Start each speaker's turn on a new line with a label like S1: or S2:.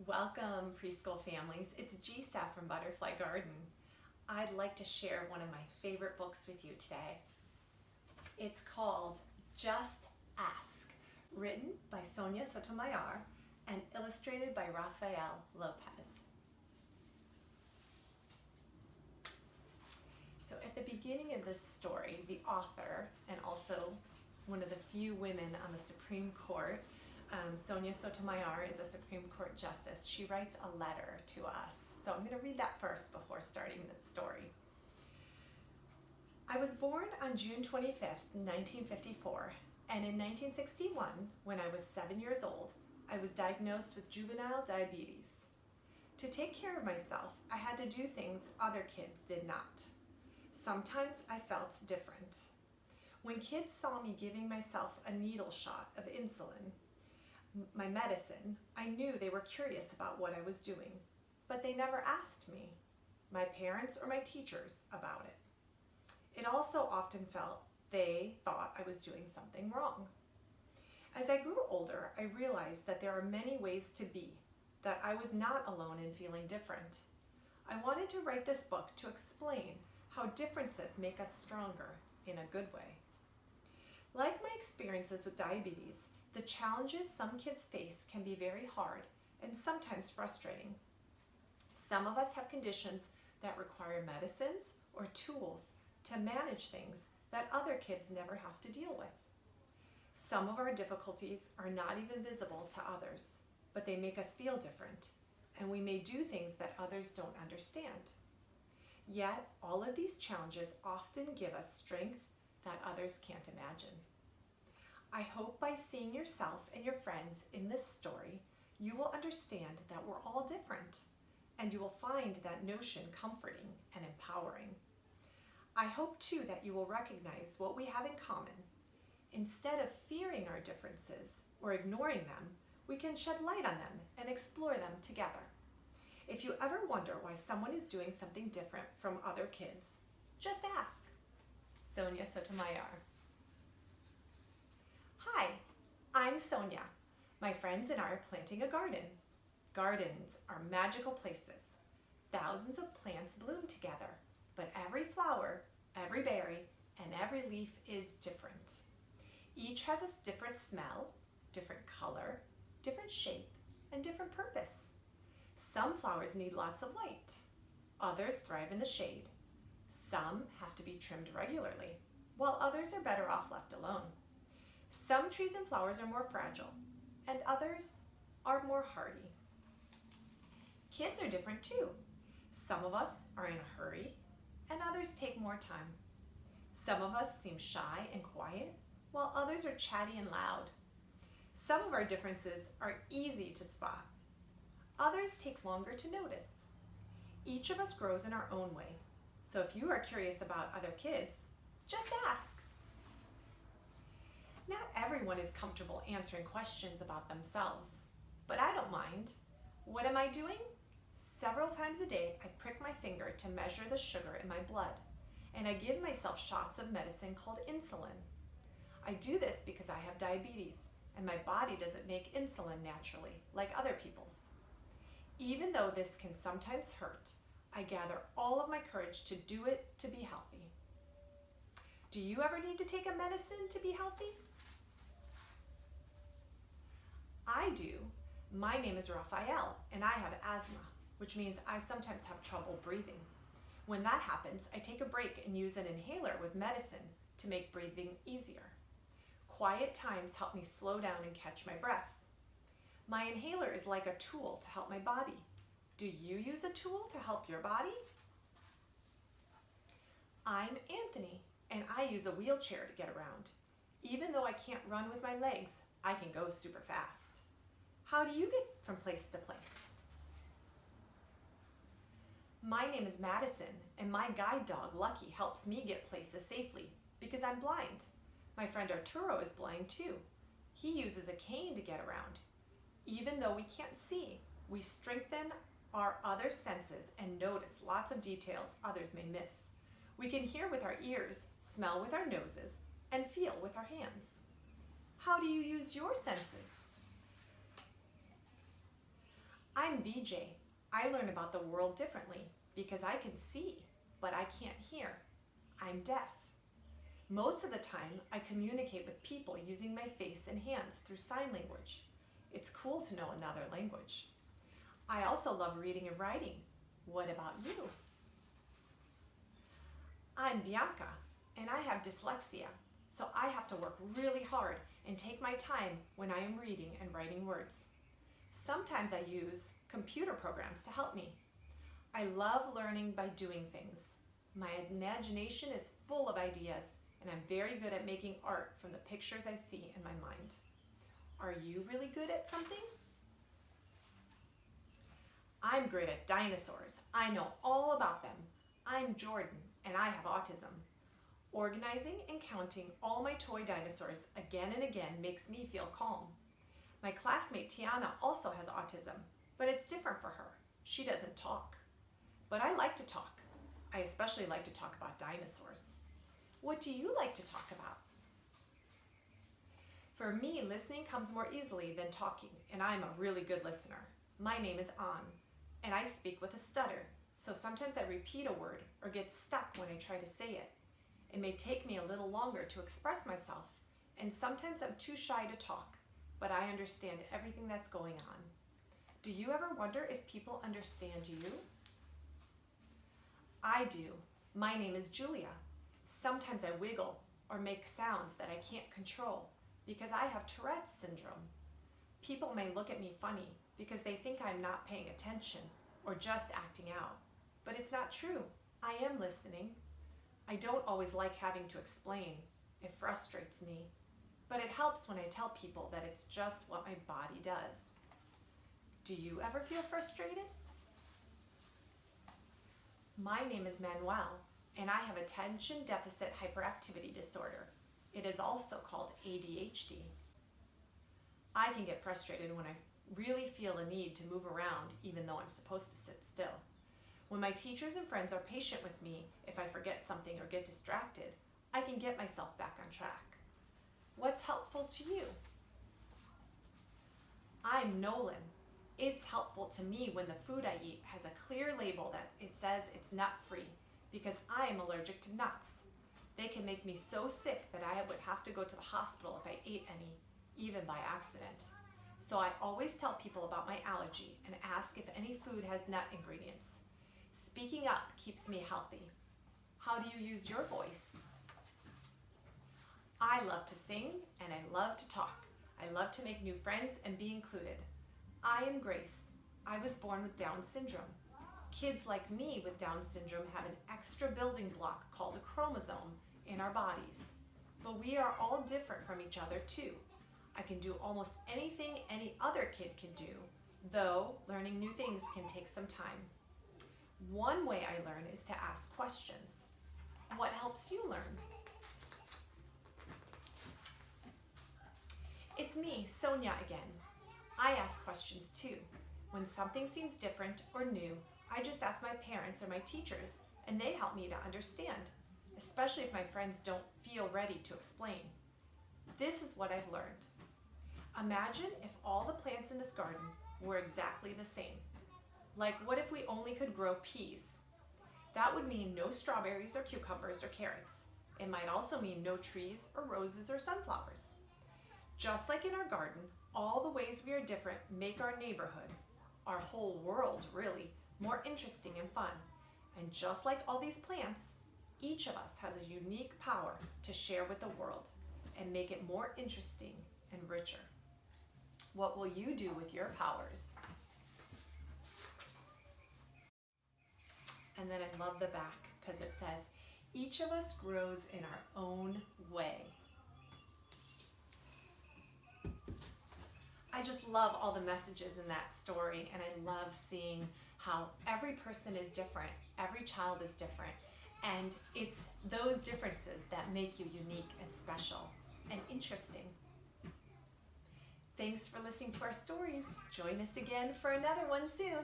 S1: Welcome, preschool families. It's Gisa from Butterfly Garden. I'd like to share one of my favorite books with you today. It's called Just Ask, written by Sonia Sotomayor and illustrated by Rafael Lopez. So at the beginning of this story, the author, and also one of the few women on the Supreme Court, Sonia Sotomayor is a Supreme Court justice. She writes a letter to us. So I'm going to read that first before starting the story. I was born on June 25th, 1954, and in 1961, when I was 7 years old, I was diagnosed with juvenile diabetes. To take care of myself, I had to do things other kids did not. Sometimes I felt different. When kids saw me giving myself a needle shot of insulin, my medicine, I knew they were curious about what I was doing, but they never asked me, my parents or my teachers, about it. It also often felt they thought I was doing something wrong. As I grew older, I realized that there are many ways to be, that I was not alone in feeling different. I wanted to write this book to explain how differences make us stronger in a good way. Like my experiences with diabetes, the challenges some kids face can be very hard and sometimes frustrating. Some of us have conditions that require medicines or tools to manage things that other kids never have to deal with. Some of our difficulties are not even visible to others, but they make us feel different, and we may do things that others don't understand. Yet, all of these challenges often give us strength that others can't imagine. I hope by seeing yourself and your friends in this story, you will understand that we're all different, and you will find that notion comforting and empowering. I hope too that you will recognize what we have in common. Instead of fearing our differences or ignoring them, we can shed light on them and explore them together. If you ever wonder why someone is doing something different from other kids, just ask. Sonia Sotomayor. Hi, I'm Sonia. My friends and I are planting a garden. Gardens are magical places. Thousands of plants bloom together, but every flower, every berry, and every leaf is different. Each has a different smell, different color, different shape, and different purpose. Some flowers need lots of light. Others thrive in the shade. Some have to be trimmed regularly, while others are better off left alone. Some trees and flowers are more fragile, and others are more hardy. Kids are different too. Some of us are in a hurry, and others take more time. Some of us seem shy and quiet, while others are chatty and loud. Some of our differences are easy to spot. Others take longer to notice. Each of us grows in our own way, so if you are curious about other kids, just ask. Not everyone is comfortable answering questions about themselves, but I don't mind. What am I doing? Several times a day, I prick my finger to measure the sugar in my blood, and I give myself shots of medicine called insulin. I do this because I have diabetes, and my body doesn't make insulin naturally, like other people's. Even though this can sometimes hurt, I gather all of my courage to do it to be healthy. Do you ever need to take a medicine to be healthy? I do. My name is Rafael, and I have asthma, which means I sometimes have trouble breathing. When that happens, I take a break and use an inhaler with medicine to make breathing easier. Quiet times help me slow down and catch my breath. My inhaler is like a tool to help my body. Do you use a tool to help your body? I'm Anthony, and I use a wheelchair to get around. Even though I can't run with my legs, I can go super fast. How do you get from place to place? My name is Madison, and my guide dog, Lucky, helps me get places safely because I'm blind. My friend Arturo is blind too. He uses a cane to get around. Even though we can't see, we strengthen our other senses and notice lots of details others may miss. We can hear with our ears, smell with our noses, and feel with our hands. How do you use your senses? I I'm VJ. I learn about the world differently because I can see, but I can't hear. I'm deaf. Most of the time, I communicate with people using my face and hands through sign language. It's cool to know another language. I also love reading and writing. What about you? I'm Bianca, and I have dyslexia, so I have to work really hard and take my time when I am reading and writing words. Sometimes I use computer programs to help me. I love learning by doing things. My imagination is full of ideas, and I'm very good at making art from the pictures I see in my mind. Are you really good at something? I'm great at dinosaurs. I know all about them. I'm Jordan, and I have autism. Organizing and counting all my toy dinosaurs again and again makes me feel calm. My classmate Tiana also has autism, but it's different for her. She doesn't talk. But I like to talk. I especially like to talk about dinosaurs. What do you like to talk about? For me, listening comes more easily than talking, and I'm a really good listener. My name is An, and I speak with a stutter, so sometimes I repeat a word or get stuck when I try to say it. It may take me a little longer to express myself, and sometimes I'm too shy to talk, but I understand everything that's going on. Do you ever wonder if people understand you? I do. My name is Julia. Sometimes I wiggle or make sounds that I can't control because I have Tourette's syndrome. People may look at me funny because they think I'm not paying attention or just acting out, but it's not true. I am listening. I don't always like having to explain. It frustrates me, but it helps when I tell people that it's just what my body does. Do you ever feel frustrated? My name is Manuel, and I have attention deficit hyperactivity disorder. It is also called ADHD. I can get frustrated when I really feel a need to move around even though I'm supposed to sit still. When my teachers and friends are patient with me, if I forget something or get distracted, I can get myself back on track. What's helpful to you? I'm Nolan. It's helpful to me when the food I eat has a clear label that it says it's nut-free because I am allergic to nuts. They can make me so sick that I would have to go to the hospital if I ate any, even by accident. So I always tell people about my allergy and ask if any food has nut ingredients. Speaking up keeps me healthy. How do you use your voice? I love to sing and I love to talk. I love to make new friends and be included. I am Grace. I was born with Down syndrome. Kids like me with Down syndrome have an extra building block called a chromosome in our bodies. But we are all different from each other too. I can do almost anything any other kid can do, though learning new things can take some time. One way I learn is to ask questions. What helps you learn? It's me, Sonia, again. I ask questions too. When something seems different or new, I just ask my parents or my teachers, and they help me to understand, especially if my friends don't feel ready to explain. This is what I've learned. Imagine if all the plants in this garden were exactly the same. Like, what if we only could grow peas? That would mean no strawberries or cucumbers or carrots. It might also mean no trees or roses or sunflowers. Just like in our garden, all the ways we are different make our neighborhood, our whole world really, more interesting and fun. And just like all these plants, each of us has a unique power to share with the world and make it more interesting and richer. What will you do with your powers? And then I love the back because it says, each of us grows in our own way. I just love all the messages in that story, and I love seeing how every person is different, every child is different, and it's those differences that make you unique and special and interesting. Thanks for listening to our stories. Join us again for another one soon.